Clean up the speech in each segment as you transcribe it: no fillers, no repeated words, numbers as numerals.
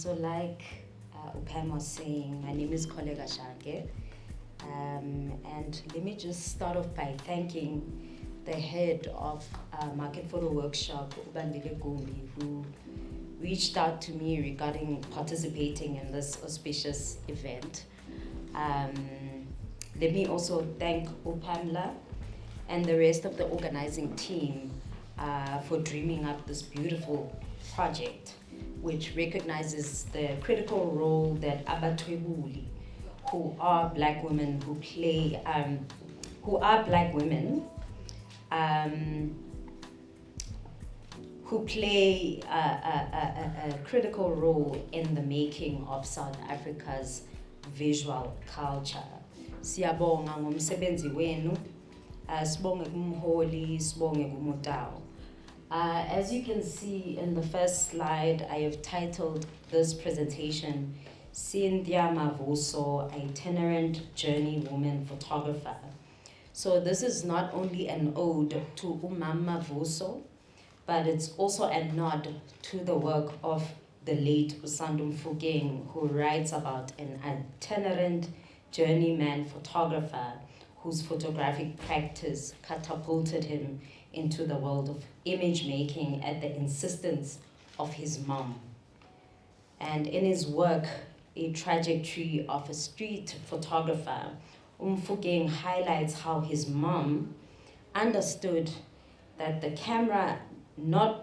So like Upam was saying, my name is Kholeka Shange. And let me just start off by thanking the head of Market Photo Workshop, Ubandile Gumbi, who reached out to me regarding participating in this auspicious event. Let me also thank Upamla and the rest of the organizing team for dreaming up this beautiful project, which recognizes the critical role that abatwebuli, who are black women who play, who play a critical role in the making of South Africa's visual culture. Siyabonga ngomsebenzi wenu, sibonge kumholi, sibonge kumutawu. As you can see in the first slide, I have titled this presentation, Ma'Cynthia Mavuso, itinerant journey woman photographer. So this is not only an ode to Umama Mavuso, but it's also a nod to the work of the late Usando Mfugeng, who writes about an itinerant journeyman photographer whose photographic practice catapulted him into the world of image making at the insistence of his mom. And in his work, A Trajectory of a Street Photographer, Mfugeng highlights how his mom understood that the camera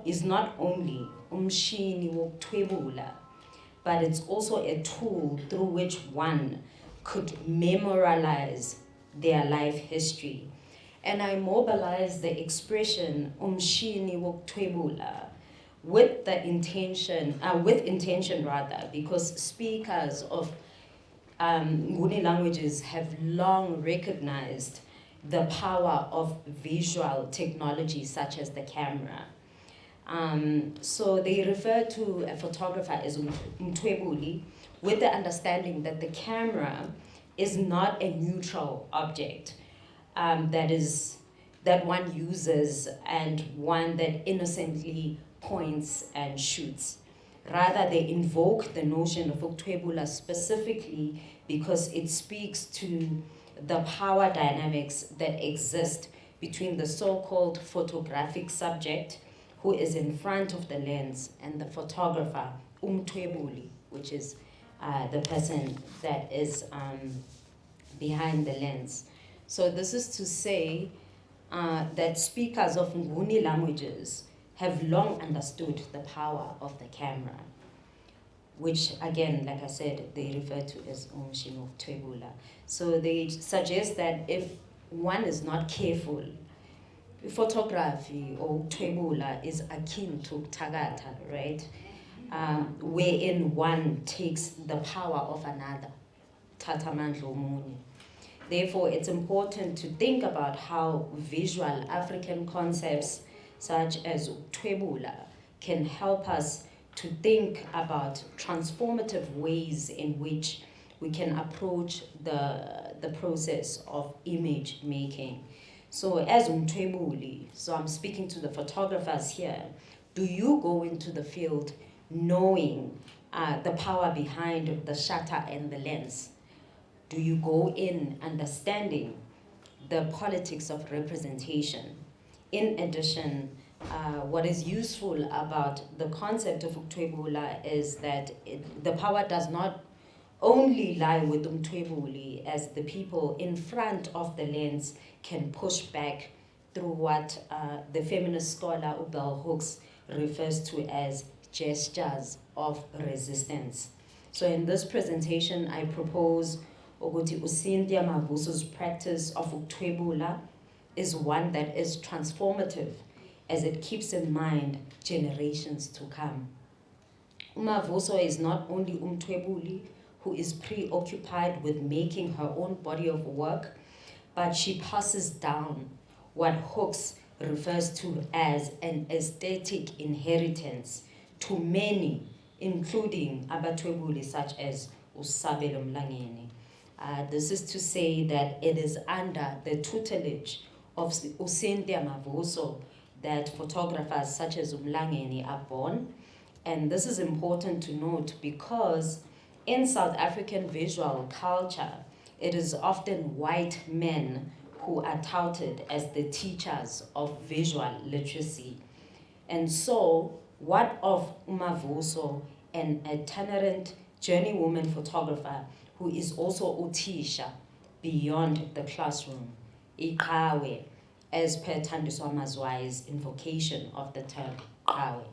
is not only umshini wokuthwebula, but it's also a tool through which one could memorialize their life history. And I mobilized the expression umshini wokuthwebula with intention, because speakers of Nguni languages have long recognized the power of visual technology such as the camera. So they refer to a photographer as umthwebuli with the understanding that the camera is not a neutral object that one uses and one that innocently points and shoots. Rather, they invoke the notion of ukthwebula specifically because it speaks to the power dynamics that exist between the so-called photographic subject, who is in front of the lens, and the photographer, umthwebuli, which is the person that is behind the lens. So this is to say that speakers of Nguni languages have long understood the power of the camera, which again, like I said, they refer to as umshini wokuthwebula. So they suggest that if one is not careful, photography or ukthwebula is akin to tagata, right? Wherein one takes the power of another, tatamandla omunye. Therefore, it's important to think about how visual African concepts such as ukthwebula can help us to think about transformative ways in which we can approach the process of image making. So as umthwebuli, so I'm speaking to the photographers here, do you go into the field knowing the power behind the shutter and the lens? Do you go in understanding the politics of representation? In addition, what is useful about the concept of ukthwebula is that the power does not only lie with umthwebuli, as the people in front of the lens can push back through what the feminist scholar Bell Hooks refers to as gestures of resistance. So in this presentation, I propose ukuthi Ma'Cynthia Mavuso's practice of ukthwebula is one that is transformative as it keeps in mind generations to come. Mavuso is not only umthwebuli who is preoccupied with making her own body of work, but she passes down what Hooks refers to as an aesthetic inheritance to many, including abathwebuli such as Sabelo Mlangeni. This is to say that it is under the tutelage of Ma'Cynthia Mavuso that photographers such as Mlangeni are born, And this is important to note because in South African visual culture, it is often white men who are touted as the teachers of visual literacy. And so, what of Mavuso, an itinerant journeywoman photographer who is also utisha beyond the classroom, iqhawe, as per Thandiswa Mazwai's invocation of the term qawe.